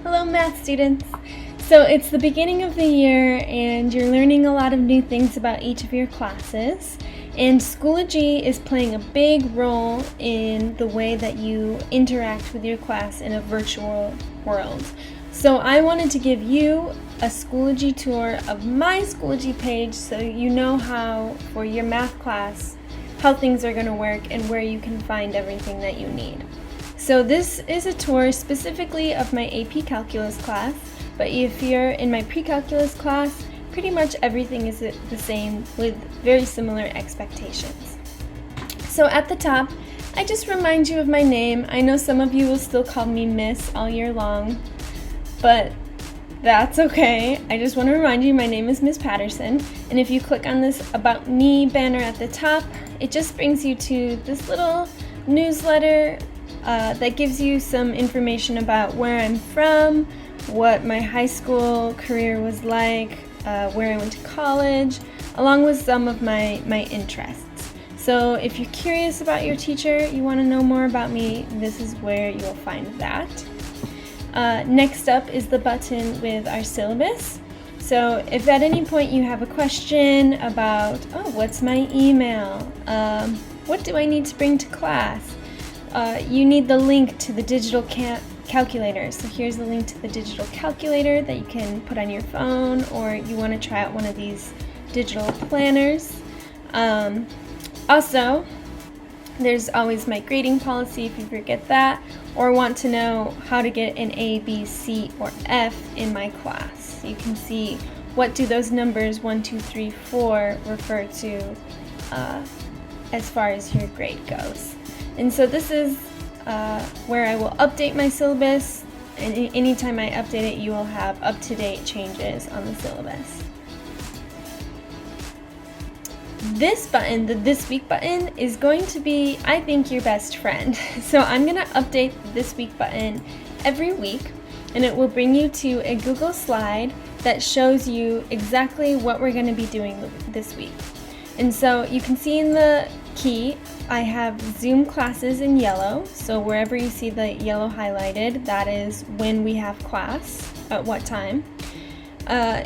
Hello, math students. So it's the beginning of the year and you're learning a lot of new things about each of your classes. And Schoology is playing a big role in the way that you interact with your class in a virtual world. So I wanted to give you a Schoology tour of my Schoology page so you know how, for your math class, how things are going to work and where you can find everything that you need. So this is a tour specifically of my AP Calculus class, but if you're in my pre-calculus class, pretty much everything is the same with very similar expectations. So at the top, I just remind you of my name. I know some of you will still call me Miss all year long, but that's okay. I just want to remind you my name is Miss Patterson, and if you click on this About Me banner at the top, it just brings you to this little newsletter that gives you some information about where I'm from, what my high school career was like, where I went to college, along with some of my interests. So if you're curious about your teacher, you want to know more about me, this is where you'll find that. Next up is the button with our syllabus. So if at any point you have a question about, what's my email? What do I need to bring to class? You need the link to the digital calculator. So here's the link to the digital calculator that you can put on your phone, or you want to try out one of these digital planners. Also, there's always my grading policy if you forget that, or want to know how to get an A, B, C, or F in my class. You can see what do those numbers 1, 2, 3, 4 refer to as far as your grade goes. And so this is where I will update my syllabus, and anytime I update it, you will have up-to-date changes on the syllabus. This button, the This Week button, is going to be, I think, your best friend. So I'm going to update the This Week button every week, and it will bring you to a Google slide that shows you exactly what we're going to be doing this week. And so you can see in the key, I have Zoom classes in yellow, so wherever you see the yellow highlighted, that is when we have class, at what time.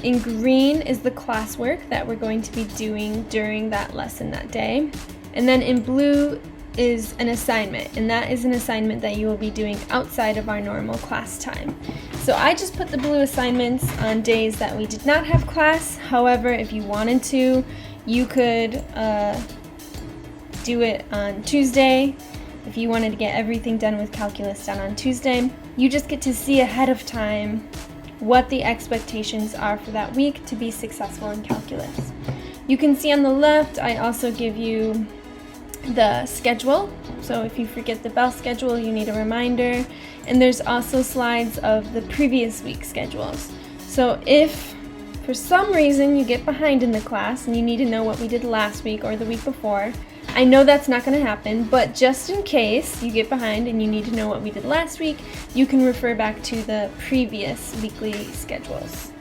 In green is the classwork that we're going to be doing during that lesson that day. And then in blue is an assignment, and that is an assignment that you will be doing outside of our normal class time. So I just put the blue assignments on days that we did not have class. However, if you wanted to, you could do it on Tuesday. If you wanted to get everything done with calculus done on Tuesday, you just get to see ahead of time what the expectations are for that week to be successful in calculus. You can see on the left, I also give you the schedule. So if you forget the bell schedule, you need a reminder. And there's also slides of the previous week's schedules. So if for some reason you get behind in the class and you need to know what we did last week or the week before, I know that's not going to happen, but just in case you get behind and you need to know what we did last week, you can refer back to the previous weekly schedules.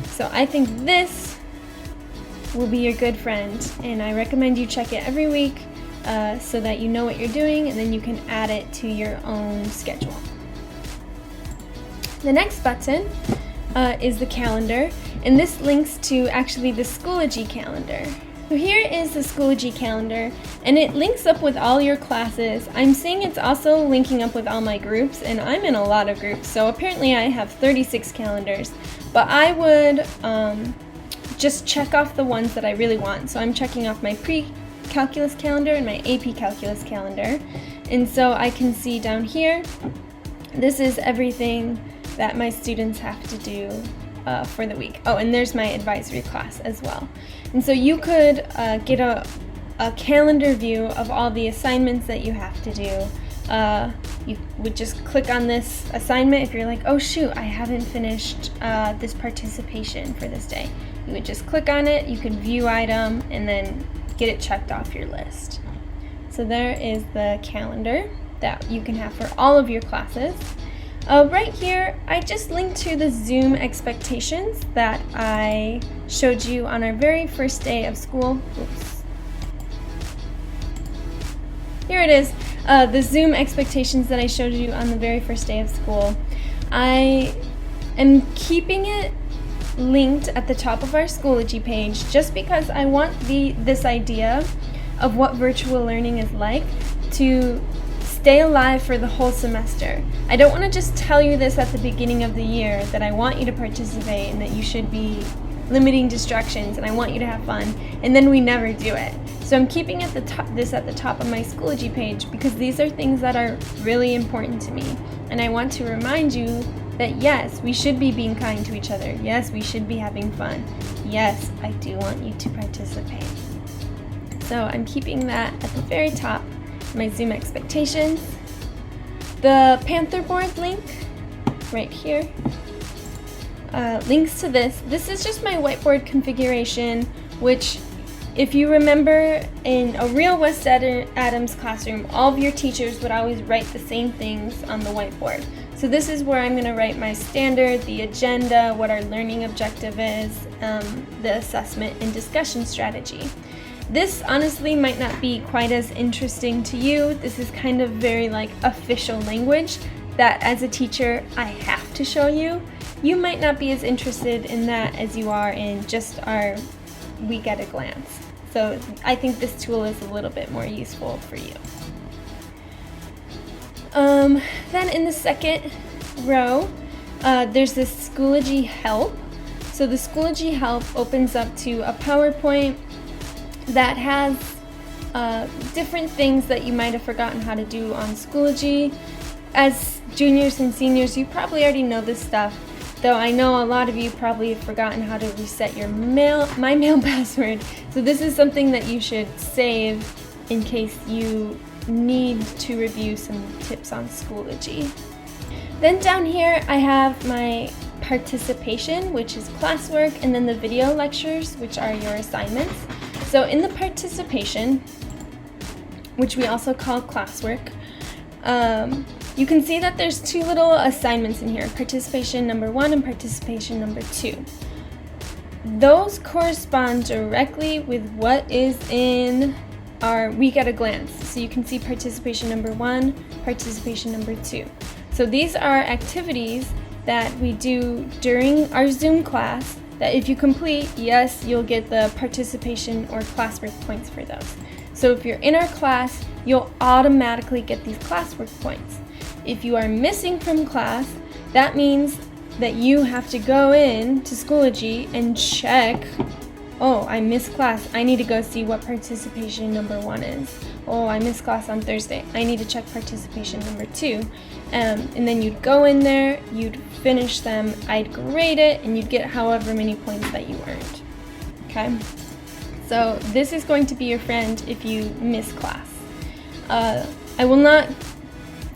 So I think this will be your good friend, and I recommend you check it every week so that you know what you're doing, and then you can add it to your own schedule. The next button is the calendar, and this links to actually the Schoology calendar. So here is the Schoology calendar, and it links up with all your classes. I'm seeing it's also linking up with all my groups, and I'm in a lot of groups, so apparently I have 36 calendars, but I would just check off the ones that I really want. So I'm checking off my pre-calculus calendar and my AP calculus calendar, and so I can see down here, this is everything that my students have to do for the week. Oh, and there's my advisory class as well. And so you could get a calendar view of all the assignments that you have to do. You would just click on this assignment if you're like, oh shoot, I haven't finished this participation for this day. You would just click on it, you can view item, and then get it checked off your list. So there is the calendar that you can have for all of your classes. Right here, I just linked to the Zoom expectations that I showed you on our very first day of school. Oops. Here it is, the Zoom expectations that I showed you on the very first day of school. I am keeping it linked at the top of our Schoology page just because I want this idea of what virtual learning is like to stay alive for the whole semester. I don't want to just tell you this at the beginning of the year that I want you to participate and that you should be limiting distractions and I want you to have fun, and then we never do it. So I'm keeping this at the top of my Schoology page because these are things that are really important to me, and I want to remind you that yes, we should be being kind to each other. Yes, we should be having fun. Yes, I do want you to participate. So I'm keeping that at the very top, my Zoom expectations. The Panther board link, right here, links to this. This is just my whiteboard configuration, which if you remember in a real West Adams classroom, all of your teachers would always write the same things on the whiteboard. So this is where I'm going to write my standard, the agenda, what our learning objective is, the assessment and discussion strategy. This honestly might not be quite as interesting to you. This is kind of very like official language that as a teacher I have to show you. You might not be as interested in that as you are in just our week at a glance. So I think this tool is a little bit more useful for you. Then in the second row, there's this Schoology Help. So the Schoology Help opens up to a PowerPoint that has different things that you might have forgotten how to do on Schoology. As juniors and seniors, you probably already know this stuff, though I know a lot of you probably have forgotten how to reset your my mail password. So this is something that you should save in case you need to review some tips on Schoology. Then down here I have my participation, which is classwork, and then the video lectures, which are your assignments. So in the participation, which we also call classwork, you can see that there's two little assignments in here, participation number 1 and participation number 2. Those correspond directly with what is in our week at a glance. So you can see participation number 1, participation number 2. So these are activities that we do during our Zoom class that if you complete, yes, you'll get the participation or classwork points for those. So if you're in our class, you'll automatically get these classwork points. If you are missing from class, that means that you have to go in to Schoology and check, oh, I missed class. I need to go see what participation number 1 is. Oh, I missed class on Thursday. I need to check participation number 2. And then you'd go in there, you'd finish them, I'd grade it, and you'd get however many points that you earned. Okay? So this is going to be your friend if you miss class. I will not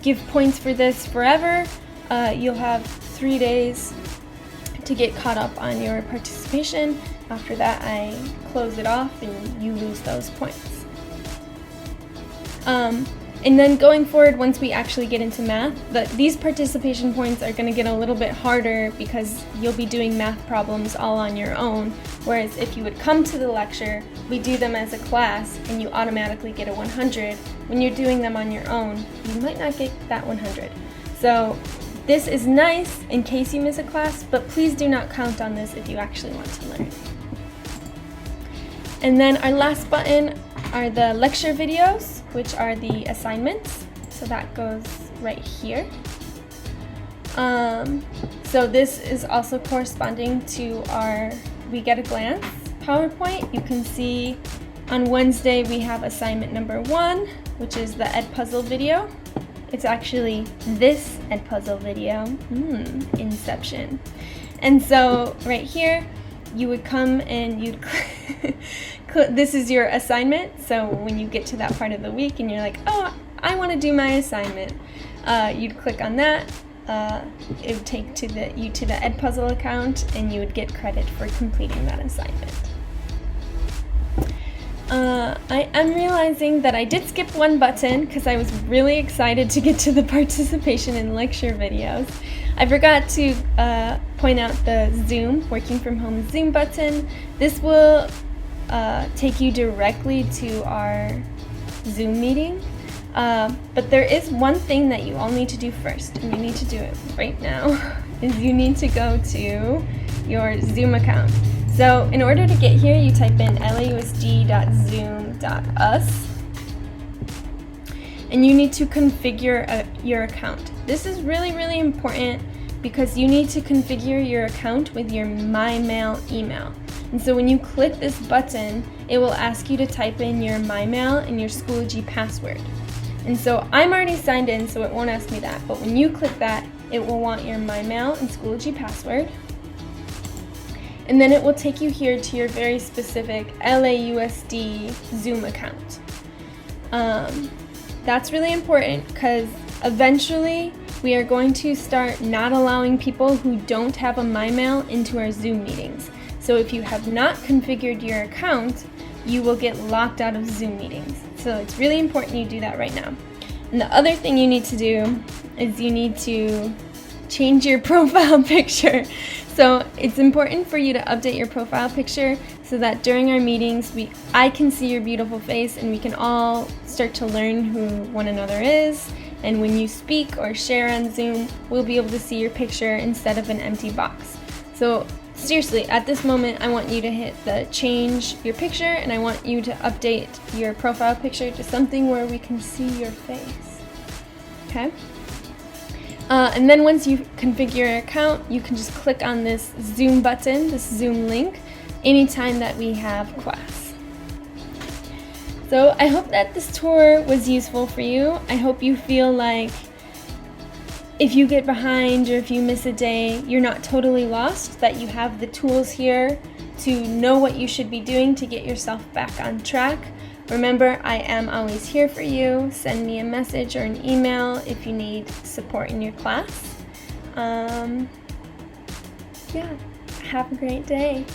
give points for this forever. You'll have 3 days to get caught up on your participation. After that, I close it off and you lose those points. And then going forward, once we actually get into math, these participation points are going to get a little bit harder because you'll be doing math problems all on your own. Whereas if you would come to the lecture, we do them as a class and you automatically get a 100. When you're doing them on your own, you might not get that 100. So this is nice in case you miss a class, but please do not count on this if you actually want to learn. And then our last button are the lecture videos, which are the assignments. So that goes right here. So this is also corresponding to our Week at a Glance PowerPoint. You can see on Wednesday we have assignment number 1, which is the Edpuzzle video. It's actually this Edpuzzle video, Inception. And so right here, you would come and you'd this is your assignment. So when you get to that part of the week and you're like, oh, I want to do my assignment, you'd click on that. It would take you to the Edpuzzle account and you would get credit for completing that assignment. I am realizing that I did skip one button because I was really excited to get to the participation in lecture videos. I forgot to point out the Zoom, working from home Zoom button. This will take you directly to our Zoom meeting. But there is one thing that you all need to do first, and you need to do it right now, is you need to go to your Zoom account. So in order to get here, you type in lausd.zoom.us, and you need to configure your account. This is really, really important because you need to configure your account with your MyMail email. And so when you click this button, it will ask you to type in your MyMail and your Schoology password. And so I'm already signed in, so it won't ask me that. But when you click that, it will want your MyMail and Schoology password. And then it will take you here to your very specific LAUSD Zoom account. That's really important because eventually we are going to start not allowing people who don't have a MyMail into our Zoom meetings. So if you have not configured your account, you will get locked out of Zoom meetings. So it's really important you do that right now. And the other thing you need to do is you need to change your profile picture. So it's important for you to update your profile picture so that during our meetings, I can see your beautiful face and we can all start to learn who one another is. And when you speak or share on Zoom, we'll be able to see your picture instead of an empty box. So seriously, at this moment, I want you to hit the change your picture, and I want you to update your profile picture to something where we can see your face. Okay? And then once you configure your account, you can just click on this Zoom button, this Zoom link, anytime that we have class. So I hope that this tour was useful for you. I hope you feel like if you get behind or if you miss a day, you're not totally lost, that you have the tools here to know what you should be doing to get yourself back on track. Remember, I am always here for you. Send me a message or an email if you need support in your class. Yeah, have a great day.